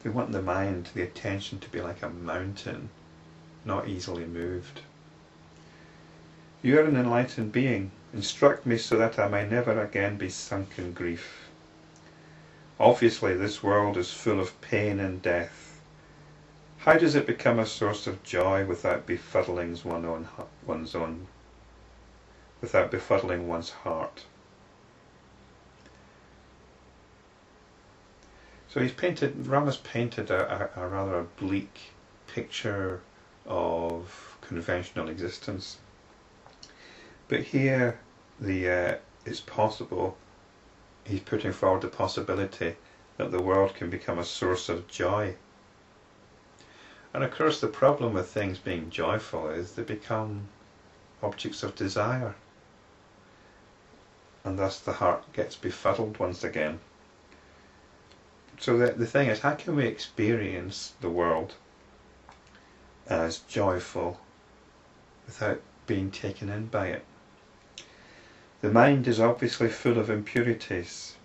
We want the mind, the attention, to be like a mountain, not easily moved. You are an enlightened being. Instruct me so that I may never again be sunk in grief. Obviously, this world is full of pain and death. How does it become a source of joy without befuddling one's heart? So Rama's painted a rather bleak picture of conventional existence. But here, it's possible, he's putting forward the possibility that the world can become a source of joy. And of course the problem with things being joyful is they become objects of desire. And thus the heart gets befuddled once again. So the thing is, how can we experience the world as joyful without being taken in by it? The mind is obviously full of impurities.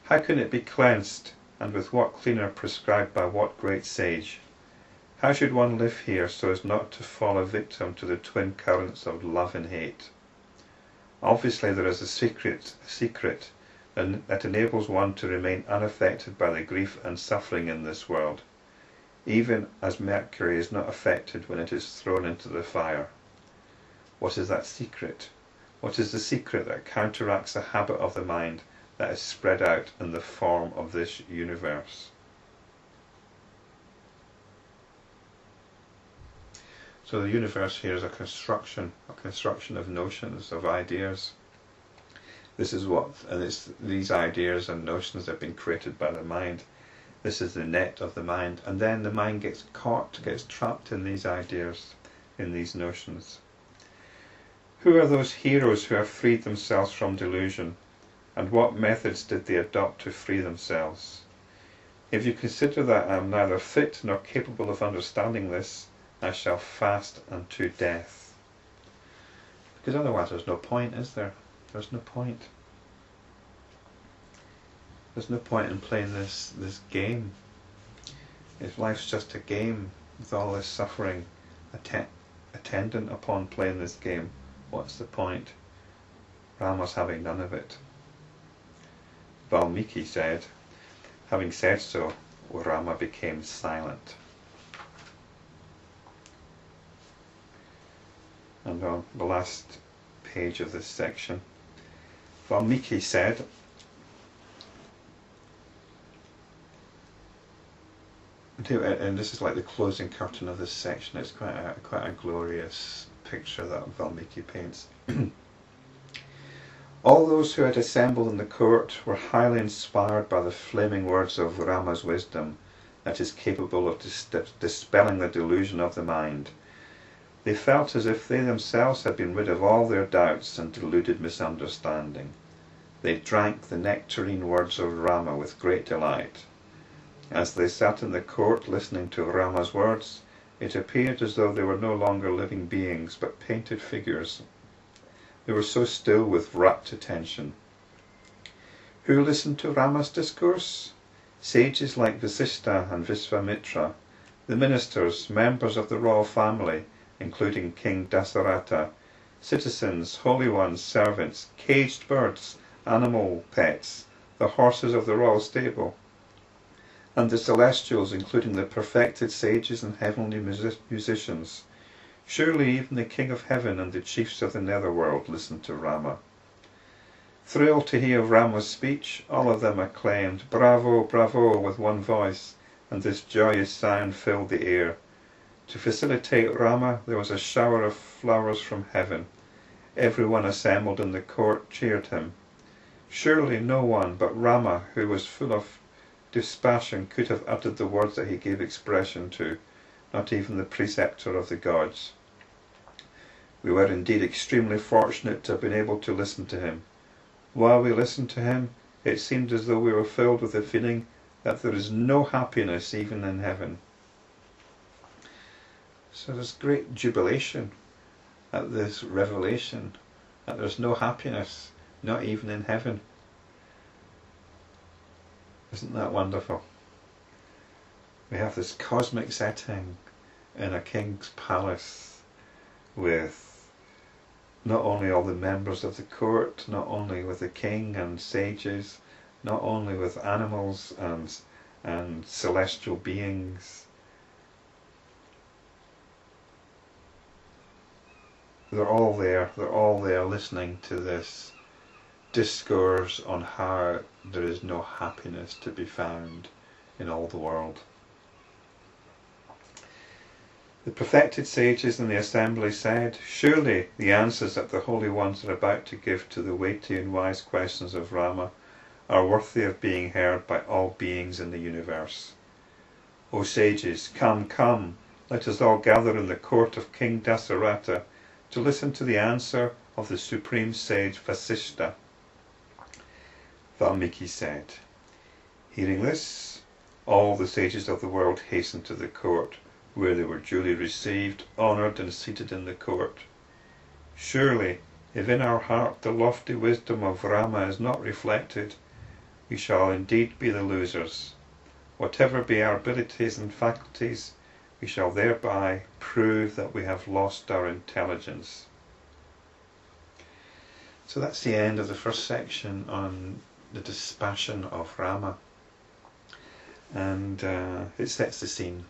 How can it be cleansed, and with what cleaner prescribed by what great sage? How should one live here so as not to fall a victim to the twin currents of love and hate? Obviously there is a secret that enables one to remain unaffected by the grief and suffering in this world, even as mercury is not affected when it is thrown into the fire. What is that secret? What is the secret that counteracts the habit of the mind that is spread out in the form of this universe? So the universe here is a construction of notions, of ideas. This is these ideas and notions have been created by the mind. This is the net of the mind, and then the mind gets trapped in these ideas, in these notions. Who are those heroes who have freed themselves from delusion, and what methods did they adopt to free themselves? If you consider that I am neither fit nor capable of understanding this, I shall fast unto death. Because otherwise there's no point, is there? There's no point. There's no point in playing this game. If life's just a game with all this suffering attendant upon playing this game, what's the point? Rama's having none of it. Valmiki said, having said so, Rama became silent. And on the last page of this section, Valmiki said, and this is like the closing curtain of this section. It's quite a glorious picture that Valmiki paints. All those who had assembled in the court were highly inspired by the flaming words of Rama's wisdom that is capable of dispelling the delusion of the mind. They felt as if they themselves had been rid of all their doubts and deluded misunderstanding. They drank the nectarine words of Rama with great delight. As they sat in the court listening to Rama's words, it appeared as though they were no longer living beings, but painted figures. They were so still with rapt attention. Who listened to Rama's discourse? Sages like Vasistha and Visvamitra, the ministers, members of the royal family, including King Dasaratha, citizens, holy ones, servants, caged birds, animal pets, the horses of the royal stable, and the celestials, including the perfected sages and heavenly musicians. Surely even the King of Heaven and the chiefs of the netherworld listened to Rama. Thrilled to hear Rama's speech, all of them acclaimed, "Bravo, bravo," with one voice, and this joyous sound filled the air. To facilitate Rama, there was a shower of flowers from heaven. Everyone assembled in the court cheered him. Surely no one but Rama, who was full of dispassion, could have uttered the words that he gave expression to, not even the preceptor of the gods. We were indeed extremely fortunate to have been able to listen to him. While we listened to him, it seemed as though we were filled with the feeling that there is no happiness even in heaven. So there's great jubilation at this revelation, that there's no happiness, not even in heaven. Isn't that wonderful? We have this cosmic setting in a king's palace with not only all the members of the court, not only with the king and sages, not only with animals and celestial beings. They're all there listening to this discourse on how there is no happiness to be found in all the world. The perfected sages in the assembly said, "Surely the answers that the holy ones are about to give to the weighty and wise questions of Rama are worthy of being heard by all beings in the universe. O sages, come, let us all gather in the court of King Dasaratha to listen to the answer of the supreme sage Vasistha." Valmiki said. Hearing this, all the sages of the world hastened to the court, where they were duly received, honoured and seated in the court. Surely, if in our heart the lofty wisdom of Rama is not reflected, we shall indeed be the losers. Whatever be our abilities and faculties, we shall thereby prove that we have lost our intelligence. So that's the end of the first section on the dispassion of Rama. And it sets the scene.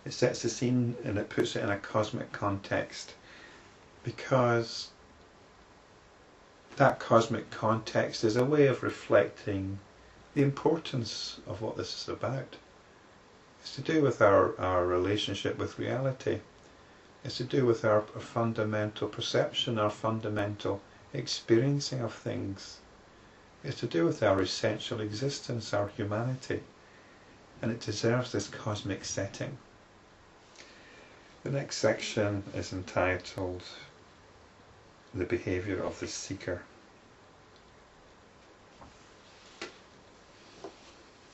It sets the scene and it puts it in a cosmic context, because that cosmic context is a way of reflecting the importance of what this is about. It's to do with our relationship with reality. It's to do with our fundamental perception, our fundamental experiencing of things. It's to do with our essential existence, our humanity. And it deserves this cosmic setting. The next section is entitled "The Behaviour of the Seeker."